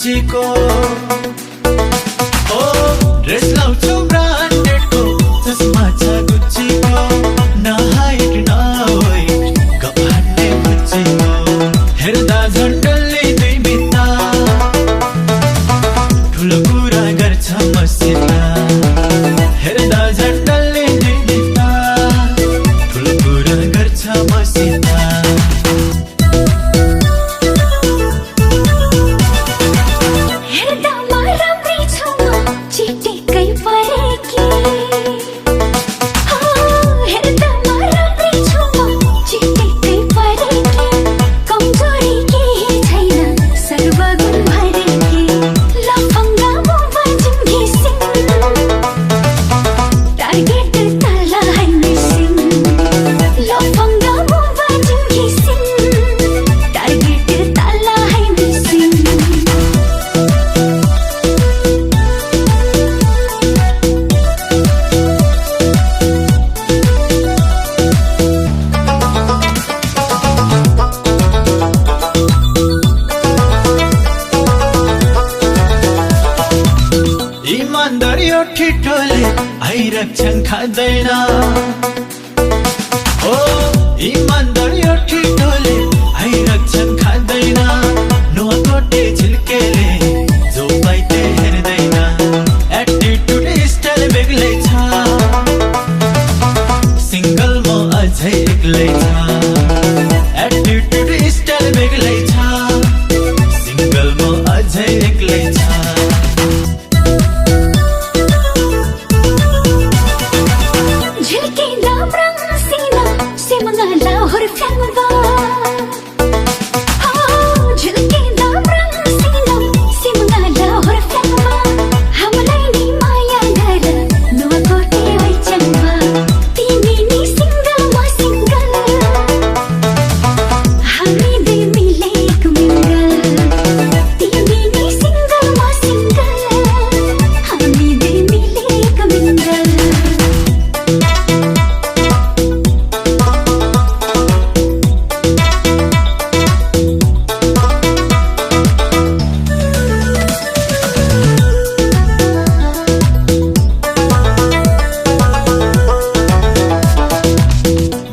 गुच्चीको ओ dress लाउँछु ब्रान्डेडको चस्मा छ गुच्चीको न हाइट न वेट कपाटे गुच्चीको हेर्दा झन्डले दुई बित्ता ठुलो कुरा गर्छ मसित हेर्दा झन्डले दुई बित्ता ठुलो कुरा गर्छ मसित इमानदार यो ठिटोले आइरक्षण खाँदैन ओ इमानदार यो ठिटोले आइरक्षण खाँदैन नोकोटे झिल्केले जो पाइते हेर्दैन एटिट्युड स्टाइल बेग्लै छ सिंगल म अझै एक्लै छ एटिट्युड स्टाइल बेग्लै छ सिंगल म अझै एक्लै छ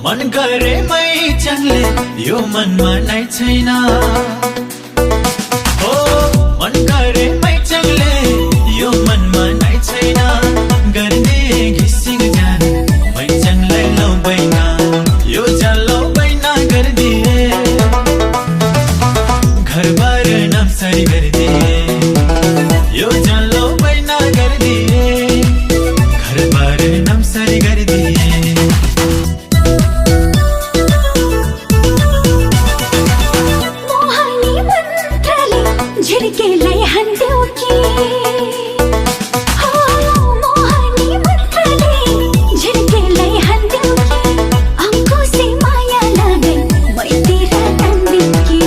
मन गरे मै चङले यो मनमा नै छैन ओ मन गरे मै चङले यो मनमा नै छैन गर्ने घिसिङ जान मै चङलाई लौबैन यो जान लौबैन गर्दिए घरबार नम्सरी गर्दिए यो जान लौबैन गर्दिए घरबार नम्सरी गर्दिए झिल्केलाई हान्देऊ कि मोहनी मन्त्रले झिल्केलाई हान्देऊ कि अंकुशे माया लागे मैतिर तान्दिऊ कि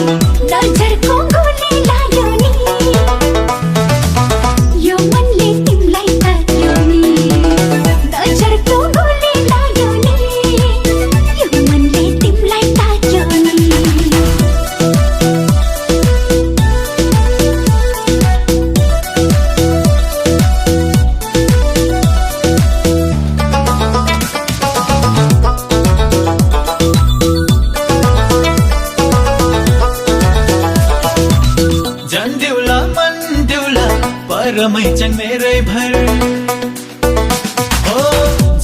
नजरको गोली लाग्यो नि यो मनले तिमीलाई ताक्यो नि नजरको गोली लाग्यो नि यो मनले तिमीलाई ताक्यो नि जान देउला मन देउला परमै चङ मेरै भर ओ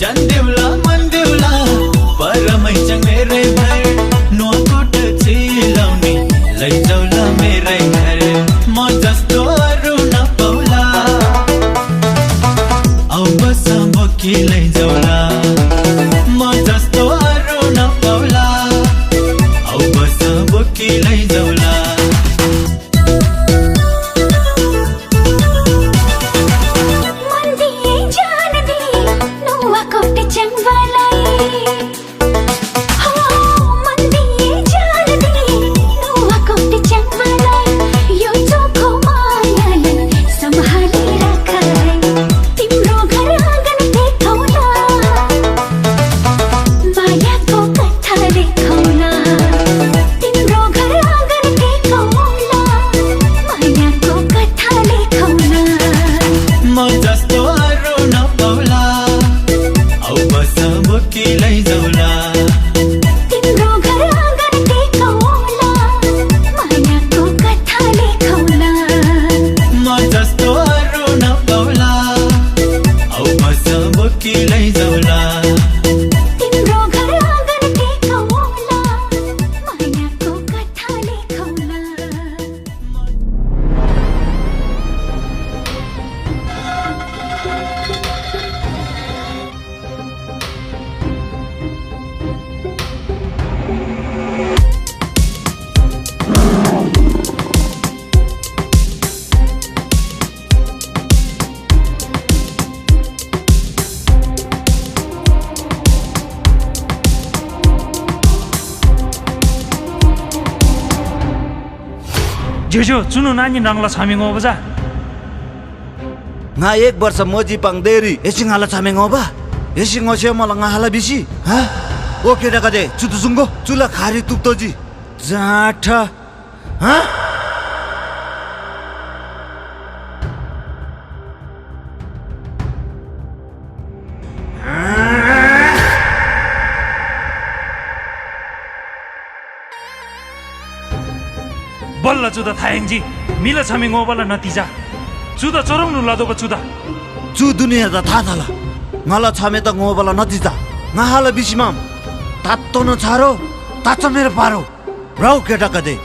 जान देउला मन देउला परमै चङ मेरै भर नोकोट चिलाउने लैजाउला मेरै घर म जस्तो अरू नपाउला औ बस बोकी लैजाउला म जस्तो अरू नपाउला औ बस बोकी लैजाउला चंग नपाउला औ बस बोकी लैजाउला तिम्रो घर आँगन टेकौला मायाको कथा लेखौला Jojo, cuno nani nangla chaming obaja. Nga 1 वर्ष मोजी पाङ देरी एसिङ हाला छामेङ ओबा एसिङ ओसे मला nga हाला बिसी ह ओके डका दे चुतु सुंगो चुला खारी तुप्तोजी जाठा ह बल्ल चुदा थायङजी मिला chaming obala नतिजा चुदा चोरौनु लदोको चुदा चु दुनिया दा था थाला ngala छामे त ngोबला नतिजा nga हाला बिसीमाम तात्तो न छारो तात्तो मेरो पारो राउ के डका दे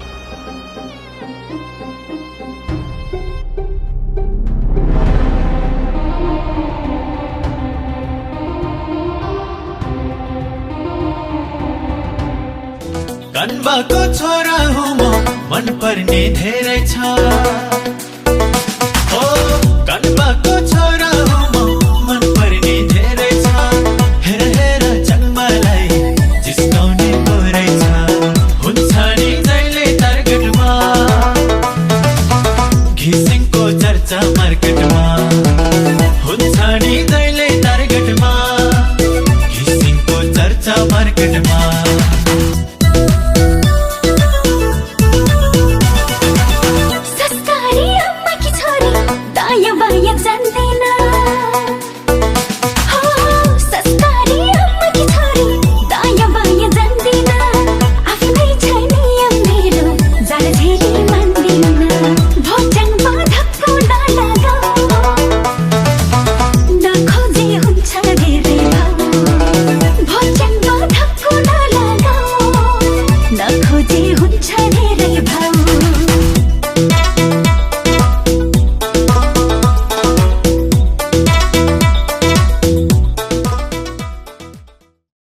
कन्बाको छोरा हुँ म मन पर्ने धेरै छ ओ कन्बाको छोरा हुँ म मन पर्ने धेरै छ हेर हेर जन्मलाई जिस्काउने पुरै छ हुन्छ नि जहिले टार्गेटमा घिसिङको चर्चा मार्केटमा हुन्छ नि जहिले